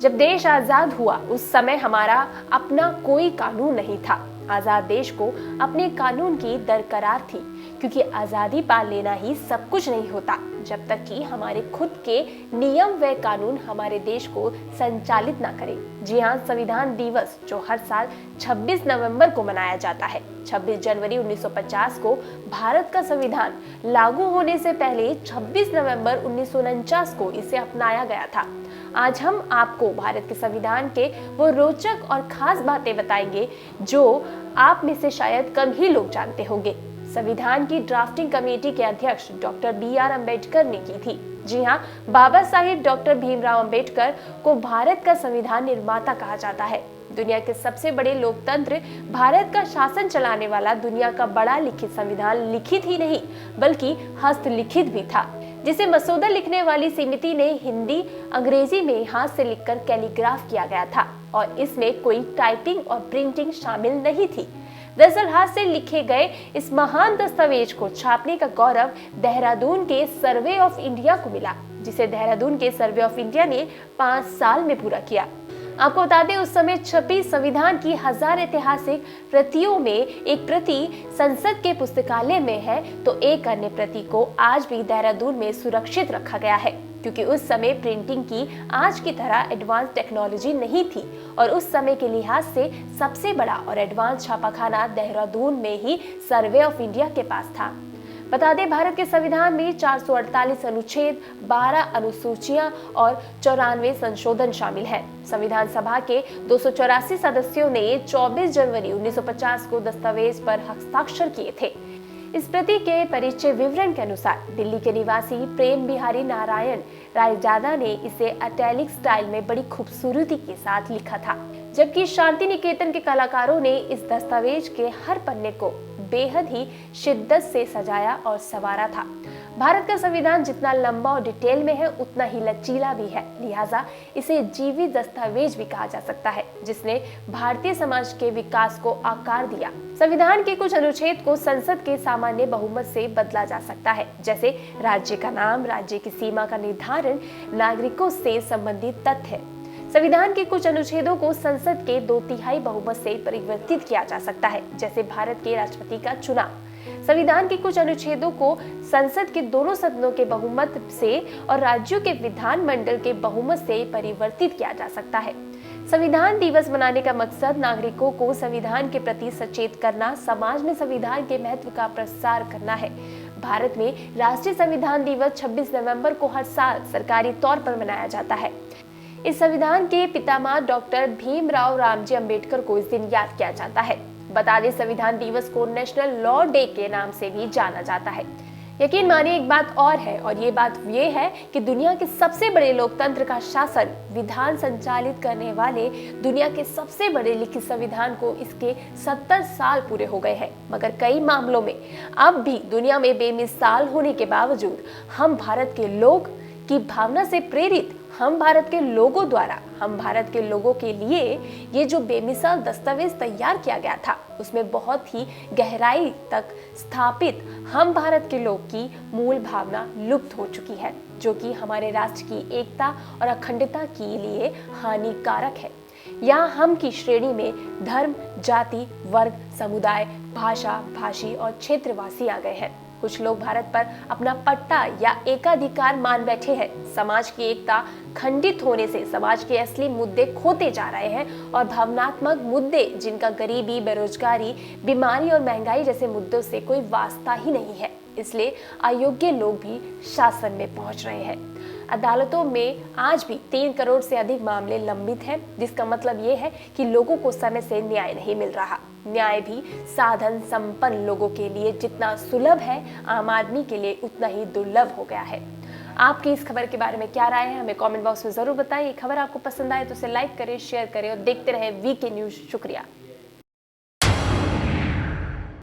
जब देश आजाद हुआ उस समय हमारा अपना कोई कानून नहीं था। आजाद देश को अपने कानून की दरकरार थी, क्योंकि आजादी पा लेना ही सब कुछ नहीं होता जब तक कि हमारे खुद के नियम व कानून हमारे देश को संचालित ना करें। जी हाँ, संविधान दिवस जो हर साल 26 नवंबर को मनाया जाता है। 26 जनवरी 1950 को भारत का संविधान लागू होने से पहले 26 नवंबर 1949 को इसे अपनाया गया था। आज हम आपको भारत के संविधान के वो रोचक और खास बातें बताएंगे जो आप में से शायद कम ही लोग जानते होंगे। संविधान की ड्राफ्टिंग कमेटी के अध्यक्ष डॉक्टर B.R. अम्बेडकर ने की थी। जी हाँ, बाबा साहिब डॉक्टर भीमराव अम्बेडकर को भारत का संविधान निर्माता कहा जाता है। दुनिया के सबसे बड़े लोकतंत्र भारत का शासन चलाने वाला दुनिया का बड़ा लिखित संविधान लिखित ही नहीं बल्कि हस्तलिखित भी था, जिसे मसौदा लिखने वाली समिति ने हिंदी अंग्रेजी में हाथ से लिखकर कैलीग्राफ किया गया था और इसमें कोई टाइपिंग और प्रिंटिंग शामिल नहीं थी। दरअसल हाथ से लिखे गए इस महान दस्तावेज को छापने का गौरव देहरादून के सर्वे ऑफ इंडिया को मिला, जिसे देहरादून के सर्वे ऑफ इंडिया ने 5 साल में पूरा किया। आपको बता दें, उस समय छपी संविधान की 1000 ऐतिहासिक प्रतियों में एक प्रति संसद के पुस्तकालय में है, तो एक अन्य प्रति को आज भी देहरादून में सुरक्षित रखा गया है, क्योंकि उस समय प्रिंटिंग की आज की तरह एडवांस टेक्नोलॉजी नहीं थी और उस समय के लिहाज से सबसे बड़ा और एडवांस छापाखाना देहरादून में ही सर्वे ऑफ इंडिया के पास था। बता दें, भारत के संविधान में 448 अनुच्छेद, 12 अनुसूचियां और 94 संशोधन शामिल हैं। संविधान सभा के 284 सदस्यों ने 24 जनवरी 1950 को दस्तावेज पर हस्ताक्षर किए थे। इस प्रति के परिचय विवरण के अनुसार दिल्ली के निवासी प्रेम बिहारी नारायण रायजादा ने इसे इटैलिक स्टाइल में बड़ी खूबसूरती के साथ लिखा था, जबकि शांति निकेतन के कलाकारों ने इस दस्तावेज के हर पन्ने को बेहद ही शिद्दत से सजाया और संवारा था। भारत का संविधान जितना लंबा और डिटेल में है उतना ही लचीला भी है, लिहाजा इसे जीवित दस्तावेज भी कहा जा सकता है, जिसने भारतीय समाज के विकास को आकार दिया। संविधान के कुछ अनुच्छेद को संसद के सामान्य बहुमत से बदला जा सकता है, जैसे राज्य का नाम, राज्य की सीमा का निर्धारण, नागरिकों से संबंधित तथ्य। संविधान के कुछ अनुच्छेदों को संसद के 2/3 बहुमत से परिवर्तित किया जा सकता है, जैसे भारत के राष्ट्रपति का चुनाव। संविधान के कुछ अनुच्छेदों को संसद के दोनों सदनों के बहुमत से और राज्यों के विधानमंडल के बहुमत से परिवर्तित किया जा सकता है। संविधान दिवस मनाने का मकसद नागरिकों को संविधान के प्रति सचेत करना, समाज में संविधान के महत्व का प्रसार करना है। भारत में राष्ट्रीय संविधान दिवस 26 नवंबर को हर साल सरकारी तौर पर मनाया जाता है। इस संविधान के पितामह डॉक्टर भीमराव रामजी अम्बेडकर को इस दिन याद किया जाता है। बता दें, संविधान दिवस को नेशनल लॉ डे के नाम से भी जाना जाता है। यकीन मानिए, एक बात और है, और ये बात ये है कि दुनिया के सबसे बड़े लोकतंत्र का शासन विधान संचालित करने वाले दुनिया के सबसे बड़े लिखित संविधान को इसके 70 साल पूरे हो गए हैं, मगर कई मामलों में अब भी दुनिया में बेमिसाल होने के बावजूद हम भारत के लोग की भावना से प्रेरित, हम भारत के लोगों द्वारा, हम भारत के लोगों के लिए ये जो बेमिसाल दस्तावेज तैयार किया गया था, उसमें बहुत ही गहराई तक स्थापित हम भारत के लोग की मूल भावना लुप्त हो चुकी है, जो कि हमारे राष्ट्र की एकता और अखंडता के लिए हानिकारक है। यहाँ हम की श्रेणी में धर्म, जाति, वर्ग, समुदाय, भाषा, भाषी और क्षेत्रवासी आ गए हैं। कुछ लोग भारत पर अपना पट्टा या एकाधिकार मान बैठे हैं। समाज की एकता खंडित होने से समाज के असली मुद्दे खोते जा रहे हैं और भावनात्मक मुद्दे, जिनका गरीबी, बेरोजगारी, बीमारी और महंगाई जैसे मुद्दों से कोई वास्ता ही नहीं है, इसलिए अयोग्य लोग भी शासन में पहुंच रहे हैं। अदालतों में आज भी 3 करोड़ से अधिक मामले लंबित हैं, जिसका मतलब ये है कि लोगों को समय से न्याय नहीं मिल रहा। न्याय भी साधन संपन्न लोगों के लिए जितना सुलभ है, आम आदमी के लिए उतना ही दुर्लभ हो गया है। आपकी इस खबर के बारे में क्या राय है, हमें कमेंट बॉक्स में जरूर बताएं। ये खबर आपको पसंद आए तो इसे लाइक करें, शेयर करें और देखते रहें वीके न्यूज। शुक्रिया।